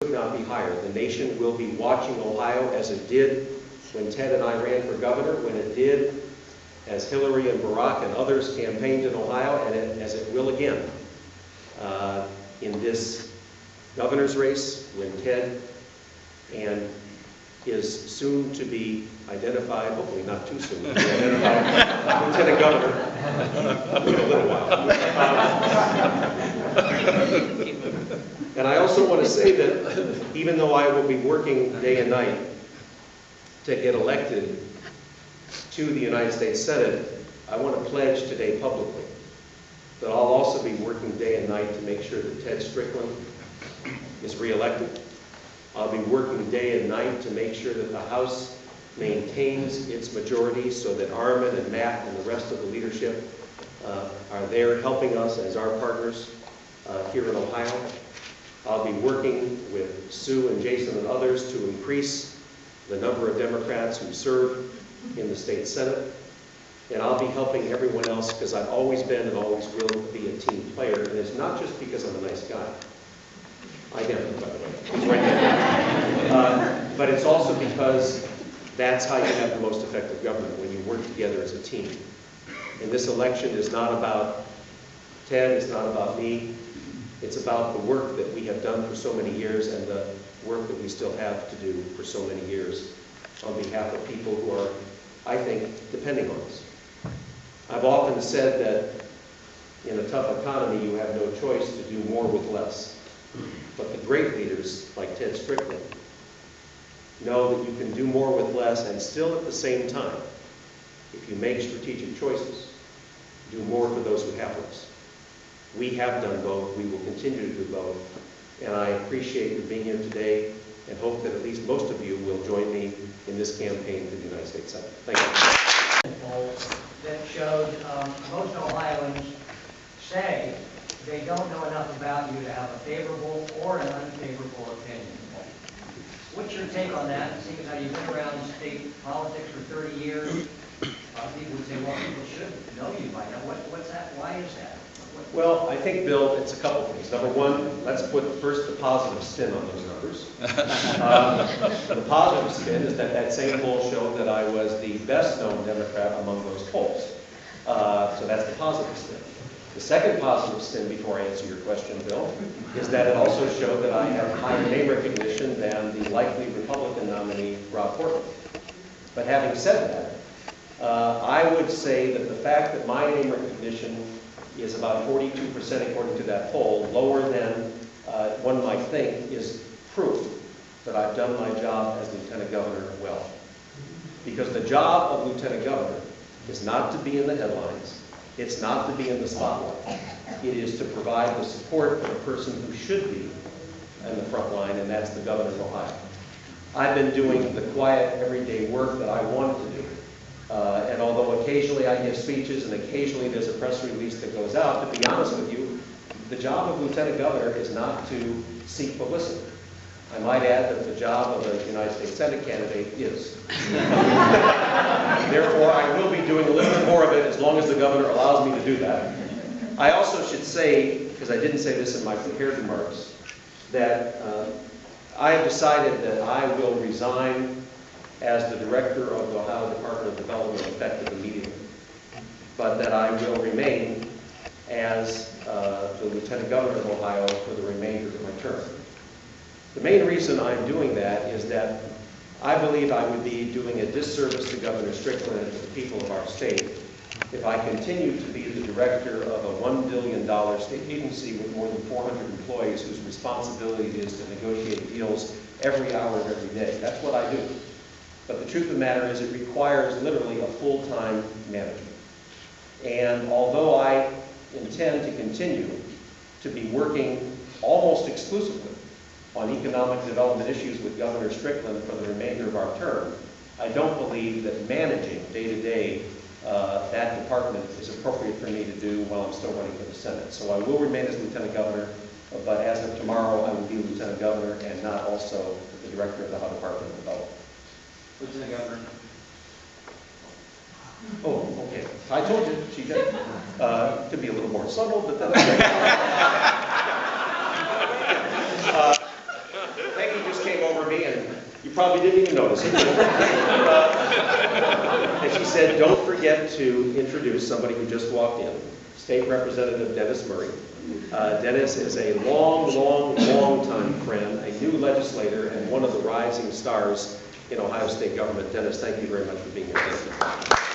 could not be higher. The nation will be watching Ohio as it did when Ted and I ran for governor, when it did as Hillary and Barack and others campaigned in Ohio, and as it will again in this governor's race when Ted and is soon to be identified, hopefully not too soon, to be identified Lieutenant Governor in a little while. And I also want to say that even though I will be working day and night to get elected to the United States Senate, I want to pledge today publicly that I'll also be working day and night to make sure that Ted Strickland is reelected. I'll be working day and night to make sure that the House maintains its majority so that Armin and Matt and the rest of the leadership are there helping us as our partners here in Ohio. I'll be working with Sue and Jason and others to increase the number of Democrats who serve in the state Senate. And I'll be helping everyone else because I've always been and always will be a team player. And it's not just because I'm a nice guy. I am, by the way. He's right there. But it's also because that's how you have the most effective government, when you work together as a team. And this election is not about Ted, it's not about me. It's about the work that we have done for so many years and the work that we still have to do for so many years on behalf of people who are, I think, depending on us. I've often said that in a tough economy, you have no choice to do more with less. But the great leaders, like Ted Strickland, know that you can do more with less and still at the same time, if you make strategic choices, do more for those who have less. We have done both. We will continue to do both. And I appreciate you being here today and hope that at least most of you will join me in this campaign for the United States Senate. Thank you. That showed most Ohioans say they don't know enough about you to have a favorable or an unfavorable opinion. What's your take on that? Seeing as how you've been around state politics for 30 years, people would say, well, people should know you by now. What's that? Why is that? Well, I think, Bill, it's a couple things. Number one, let's put first the positive spin on those numbers. The positive spin is that that same poll showed that I was the best-known Democrat among those polls. So that's the positive spin. The second positive spin, before I answer your question, Bill, is that it also showed that I have higher name recognition than the likely Republican nominee, Rob Portman. But having said that, I would say that the fact that my name recognition is about 42% according to that poll, lower than one might think, is proof that I've done my job as Lieutenant Governor well. Because the job of Lieutenant Governor is not to be in the headlines, it's not to be in the spotlight. It is to provide the support for the person who should be in the front line, and that's the Governor of Ohio. I've been doing the quiet, everyday work that I wanted to do. And although occasionally I give speeches and occasionally there's a press release that goes out, to be honest with you, the job of Lieutenant Governor is not to seek publicity. I might add that the job of a United States Senate candidate is. Therefore, I will be doing a little bit more of it as long as the governor allows me to do that. I also should say, because I didn't say this in my prepared remarks, that I have decided that I will resign as the director of the Ohio Department of Development effective immediately, but that I will remain as the Lieutenant Governor of Ohio for the remainder of my term. The main reason I'm doing that is that I believe I would be doing a disservice to Governor Strickland and to the people of our state if I continue to be the director of a $1 billion state agency with more than 400 employees whose responsibility it is to negotiate deals every hour of every day. That's what I do. But the truth of the matter is it requires literally a full-time management. And although I intend to continue to be working almost exclusively on economic development issues with Governor Strickland for the remainder of our term, I don't believe that managing day-to-day that department is appropriate for me to do while I'm still running for the Senate. So I will remain as Lieutenant Governor, but as of tomorrow, I will be Lieutenant Governor and not also the Director of the Ohio Department of Development. Lieutenant Governor. Oh, okay. I told you, she did. Could be a little more subtle, but that's okay. Peggy just came over me, and you probably didn't even notice it. And she said, don't forget to introduce somebody who just walked in, State Representative Dennis Murray. Dennis is a long time friend, a new legislator, and one of the rising stars in Ohio state government. Dennis, thank you very much for being here. Thank you.